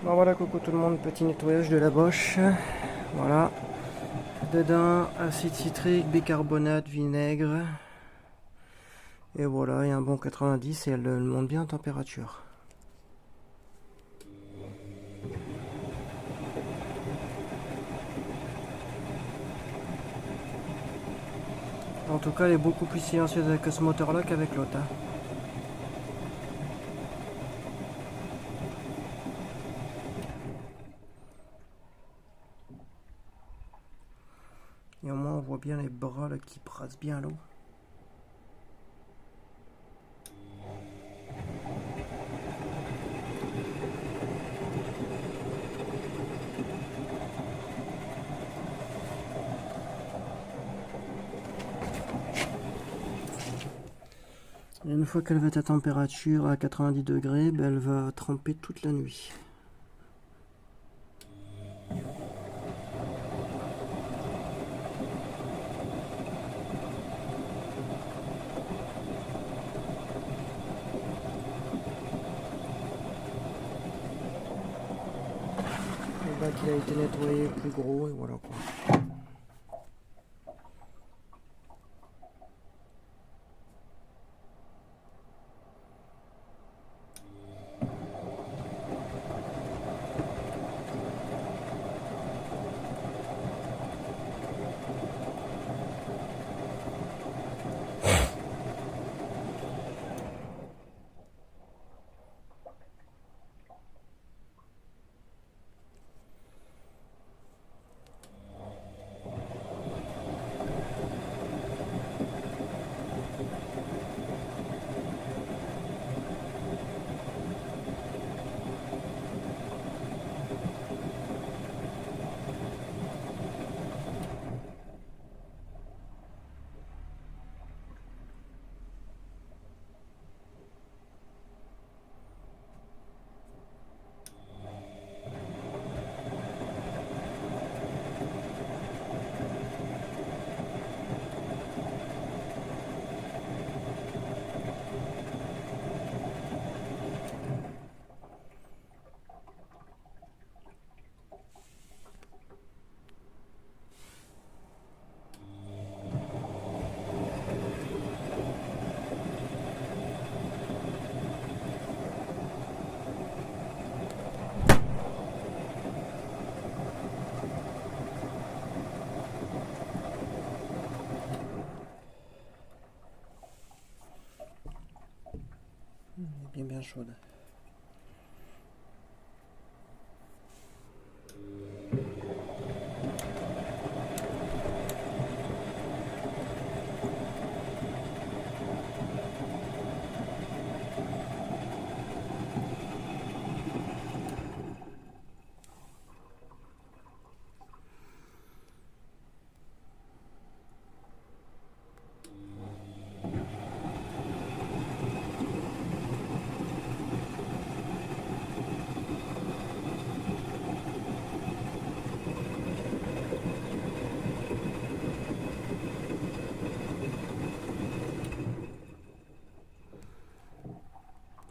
Bon voilà, coucou tout le monde, petit nettoyage de la Bosch. Voilà. Dedans, acide citrique, bicarbonate, vinaigre. Et voilà, il y a un bon 90 et elle monte bien en température. En tout cas, elle est beaucoup plus silencieuse avec ce moteur-là qu'avec l'autre, hein. Et au moins, on voit bien les bras là, qui brassent bien l'eau. Et une fois qu'elle va être à température à 90 degrés, ben, elle va tremper toute la nuit. Le bac il a été nettoyé plus gros et voilà quoi. Elle est bien chaude.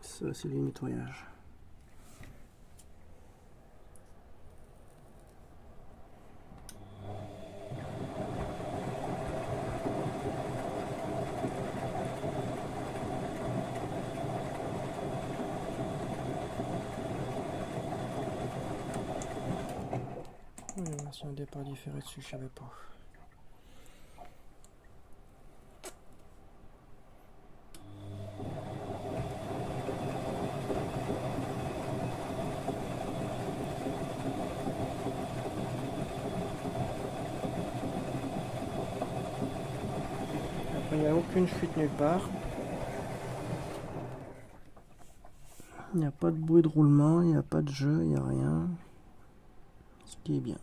Ça, c'est du nettoyage. C'est un départ différé dessus, je savais pas. Après, il n'y a aucune fuite nulle part. Il n'y a pas de bruit de roulement, il n'y a pas de jeu, il n'y a rien. Ce qui est bien.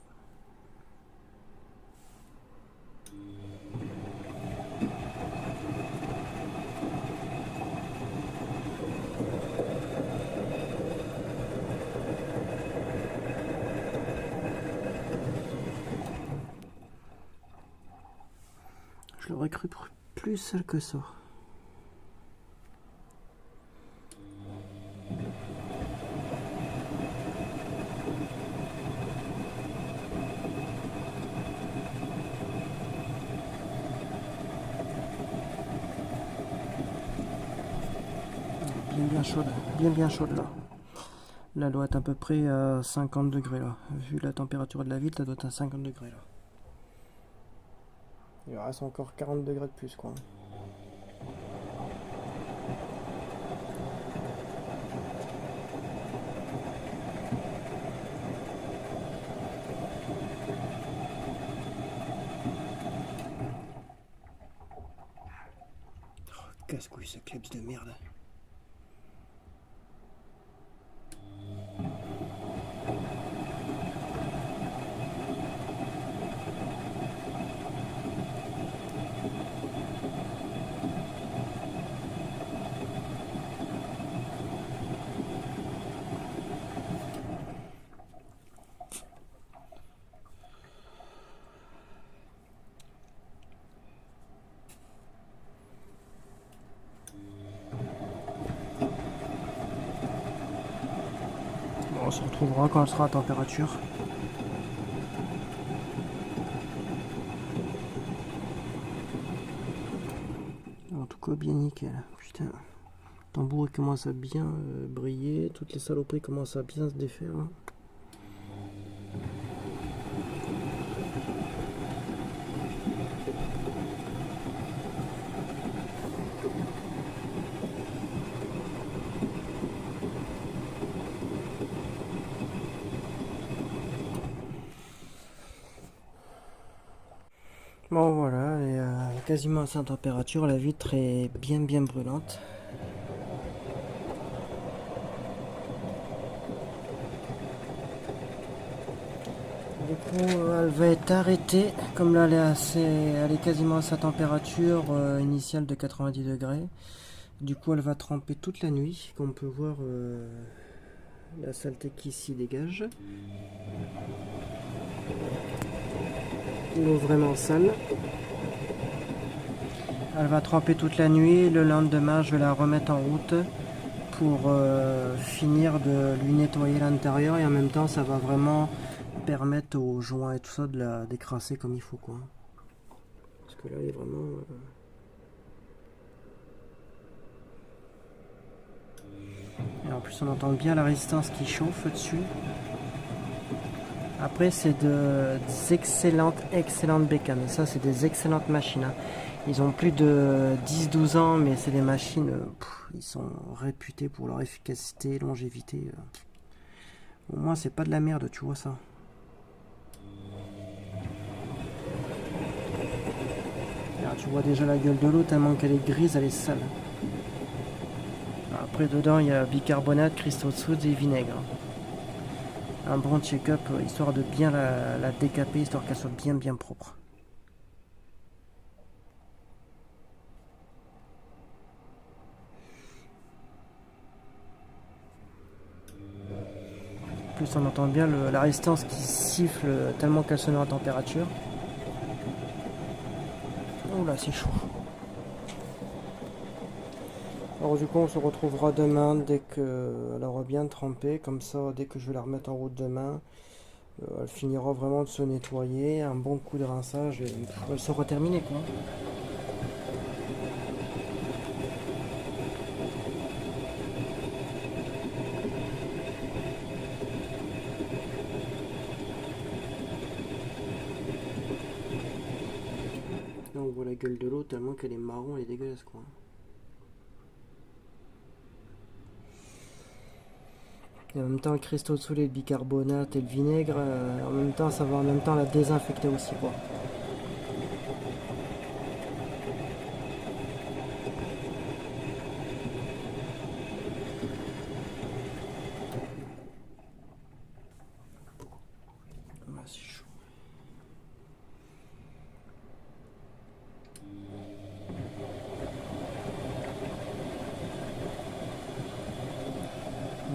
Je l'aurais cru plus sale que ça. bien chaude, bien chaude là. Là, elle doit être à peu près à 50 degrés là. Vu la température de la vitre, elle doit être à 50 degrés là. Il reste encore 40 degrés de plus quoi. Oh, casse-couille ce kleps de merde. On se retrouvera quand elle sera à température. En tout cas, bien nickel. Putain, le tambour commence à bien briller. Toutes les saloperies commencent à bien se défaire. Hein. Bon voilà, elle est quasiment à sa température, la vitre est bien brûlante. Du coup elle va être arrêtée, comme là elle est quasiment à sa température initiale de 90 degrés. Du coup elle va tremper toute la nuit, comme on peut voir la saleté qui s'y dégage. L'eau vraiment sale. Elle va tremper toute la nuit. Le lendemain, je vais la remettre en route pour finir de lui nettoyer l'intérieur. Et en même temps, ça va vraiment permettre aux joints et tout ça de la décrasser comme il faut, quoi. Parce que là, il est vraiment... Et en plus, on entend bien la résistance qui chauffe dessus. Après, c'est des excellentes bécanes. Ça, c'est des excellentes machines. Hein. Ils ont plus de 10-12 ans, mais c'est des machines, ils sont réputés pour leur efficacité, longévité. Au moins, c'est pas de la merde, tu vois ça. Alors, tu vois déjà la gueule de l'eau, tellement qu'elle est grise, elle est sale. Après, dedans, il y a bicarbonate, cristaux de soude et vinaigre. Un bon check-up, histoire de bien la décaper, histoire qu'elle soit bien propre. En plus, on entend bien la résistance qui siffle tellement qu'elle se met en température. Oh là, c'est chaud. Alors du coup, on se retrouvera demain dès qu'elle aura bien trempé. Comme ça, dès que je vais la remettre en route demain, elle finira vraiment de se nettoyer. Un bon coup de rinçage et elle sera terminée, quoi. Là, on voit la gueule de l'eau tellement qu'elle est marron et dégueulasse, quoi. Et en même temps, le cristaux de soude, le bicarbonate et le vinaigre, en même temps, ça va en même temps la désinfecter aussi, quoi. Ah, c'est chaud.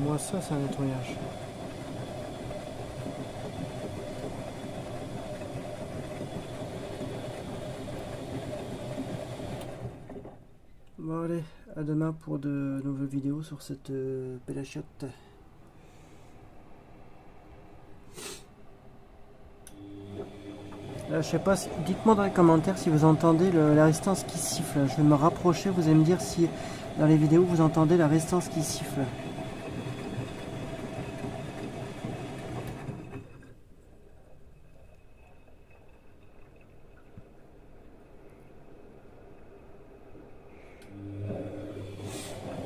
Moi, ça, c'est un nettoyage. Bon allez, à demain pour de nouvelles vidéos sur cette Pelachiote. Je sais pas, dites-moi dans les commentaires si vous entendez la résistance qui siffle. Je vais me rapprocher, vous allez me dire si dans les vidéos, vous entendez la résistance qui siffle.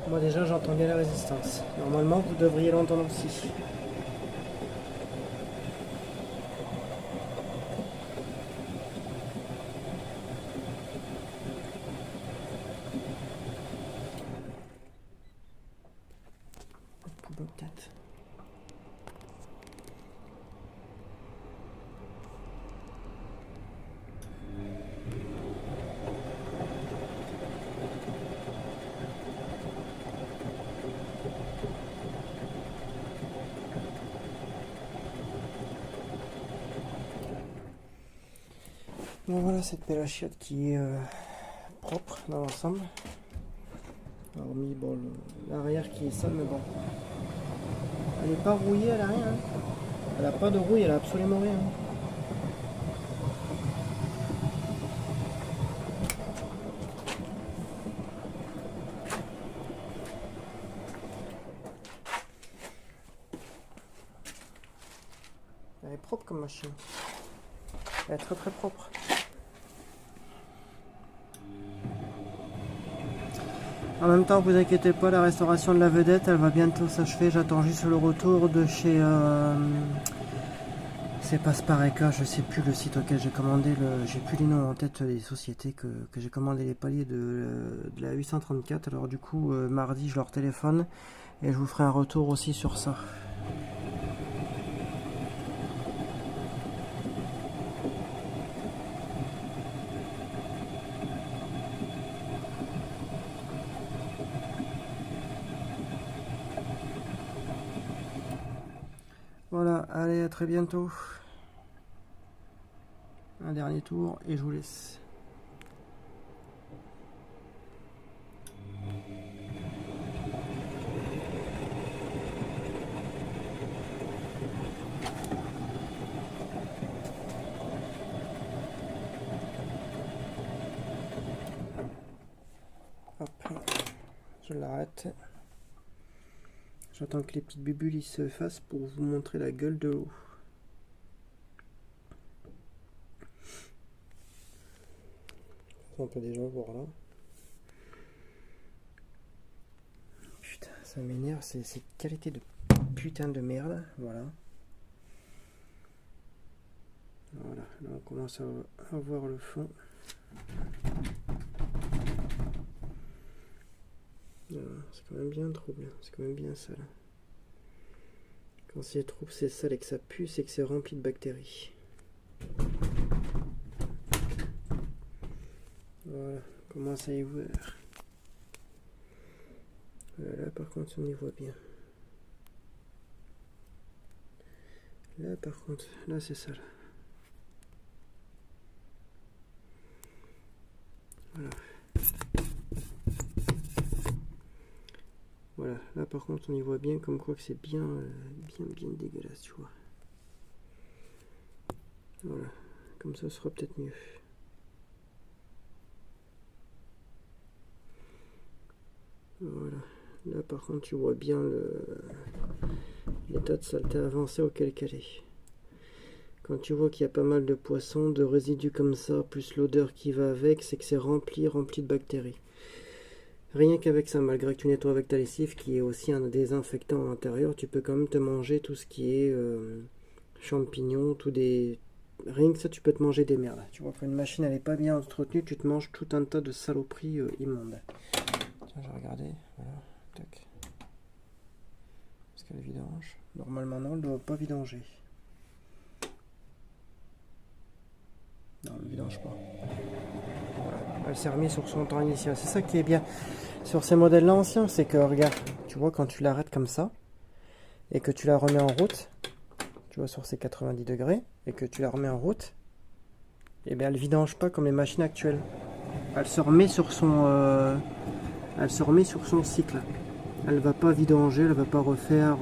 Moi déjà j'entends bien la résistance. Normalement vous devriez l'entendre aussi. Peut-être. Bon voilà cette pelle à chiottes qui est propre dans l'ensemble. Hormis bon, l'arrière qui est sale, mais bon. Elle n'est pas rouillée, elle a rien. Hein. Elle a pas de rouille, elle a absolument rien. Elle est propre comme machine. Elle est très très propre. En même temps, vous inquiétez pas, la restauration de la vedette, elle va bientôt s'achever. J'attends juste le retour de chez... c'est pas Spareka, je sais plus le site auquel j'ai commandé. J'ai plus les noms en tête des sociétés que j'ai commandé les paliers de la 834. Alors du coup, mardi, je leur téléphone et je vous ferai un retour aussi sur ça. Voilà, allez, à très bientôt. Un dernier tour et je vous laisse. Hop, je l'arrête. J'attends que les petites bulles se fassent pour vous montrer la gueule de l'eau. On peut déjà voir là. Putain, ça m'énerve, c'est cette qualité de putain de merde. Voilà. Voilà, là on commence à voir le fond. C'est quand même bien trouble, c'est quand même bien sale. Quand c'est trouble, c'est sale et que ça pue, c'est que c'est rempli de bactéries. Voilà, on commence à y voir. Là par contre on y voit bien. Là par contre, là c'est sale. Voilà. Voilà, là par contre on y voit bien comme quoi que c'est bien dégueulasse, tu vois. Voilà, comme ça ce sera peut-être mieux. Voilà, là par contre tu vois bien l'état de saleté avancé auquel elle est. Quand tu vois qu'il y a pas mal de poissons, de résidus comme ça, plus l'odeur qui va avec, c'est que c'est rempli de bactéries. Rien qu'avec ça, malgré que tu nettoies avec ta lessive, qui est aussi un désinfectant à l'intérieur, tu peux quand même te manger tout ce qui est champignons, rien que ça, tu peux te manger des merdes. Tu vois, quand une machine elle est pas bien entretenue, tu te manges tout un tas de saloperies immondes. Tiens, je vais regarder. Voilà, tac. Est-ce qu'elle vidange? Normalement non, elle ne doit pas vidanger. Non, elle ne vidange pas. Voilà. Elle s'est remise sur son temps initial. C'est ça qui est bien sur ces modèles-là anciens, c'est que, regarde, tu vois, quand tu l'arrêtes comme ça, et que tu la remets en route, tu vois, sur ces 90 degrés, et que tu la remets en route, et bien elle vidange pas comme les machines actuelles. Elle se remet sur son cycle. Elle va pas vidanger, elle va pas refaire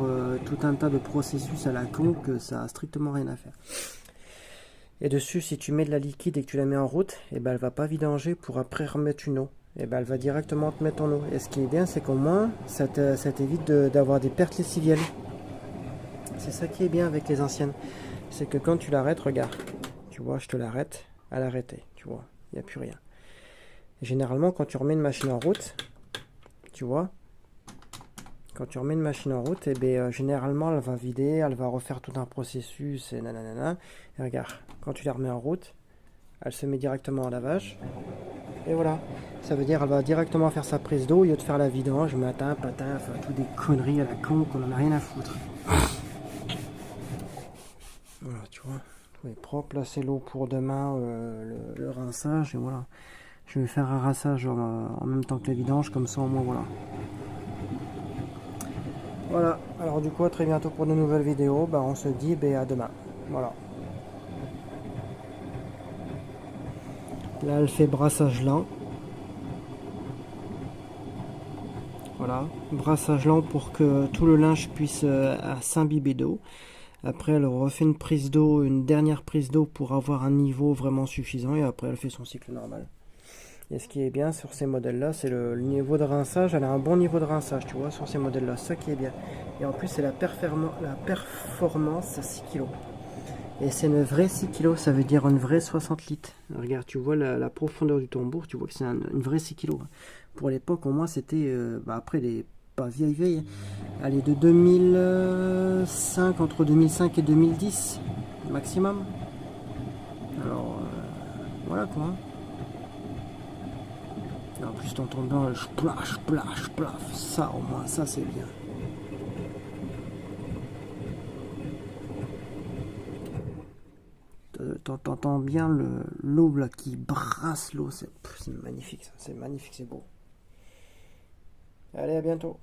tout un tas de processus à la con que ça a strictement rien à faire. Et dessus, si tu mets de la liquide et que tu la mets en route, et ben elle va pas vidanger pour après remettre une eau. et ben elle va directement te mettre en eau. Et ce qui est bien, c'est qu'au moins ça t'évite d'avoir des pertes lessivielles. C'est ça qui est bien avec les anciennes, c'est que quand tu l'arrêtes, regarde, tu vois, je te l'arrête, elle a arrêté, tu vois, il n'y a plus rien. Et généralement, quand tu remets une machine en route, tu vois, quand tu remets une machine en route, et bien généralement elle va vider, elle va refaire tout un processus et nanana. Et regarde, quand tu la remets en route, elle se met directement en lavage. Et voilà, ça veut dire elle va directement faire sa prise d'eau au lieu de faire la vidange, matin, patin, enfin toutes des conneries à la con qu'on en a rien à foutre. Voilà, tu vois, tout est propre. Là, c'est l'eau pour demain, le rinçage. Et voilà, je vais faire un rinçage en même temps que la vidange, comme ça au moins, voilà. Voilà, alors du coup, à très bientôt pour de nouvelles vidéos. Bah, on se dit à demain. Voilà. Là, elle fait brassage lent. Voilà, brassage lent pour que tout le linge puisse s'imbiber d'eau. Après, elle refait une prise d'eau, une dernière prise d'eau pour avoir un niveau vraiment suffisant. Et après, elle fait son cycle normal. Et ce qui est bien sur ces modèles-là, c'est le niveau de rinçage. Elle a un bon niveau de rinçage, tu vois, sur ces modèles-là. C'est ça qui est bien. Et en plus, c'est la performance à 6 kg. Et c'est une vraie 6 kg, ça veut dire une vraie 60 litres. Regarde, tu vois la profondeur du tambour, tu vois que c'est une vraie 6 kg. Pour l'époque, au moins, c'était, après, les pas vieille, elle est de 2005, entre 2005 et 2010, maximum. Alors, voilà quoi. Et en plus, t'entends bien le splash, splash, splash. Ça, au moins, ça, c'est bien. T'entends bien l'eau là qui brasse l'eau, c'est magnifique ça, c'est magnifique, c'est beau. Allez, à bientôt.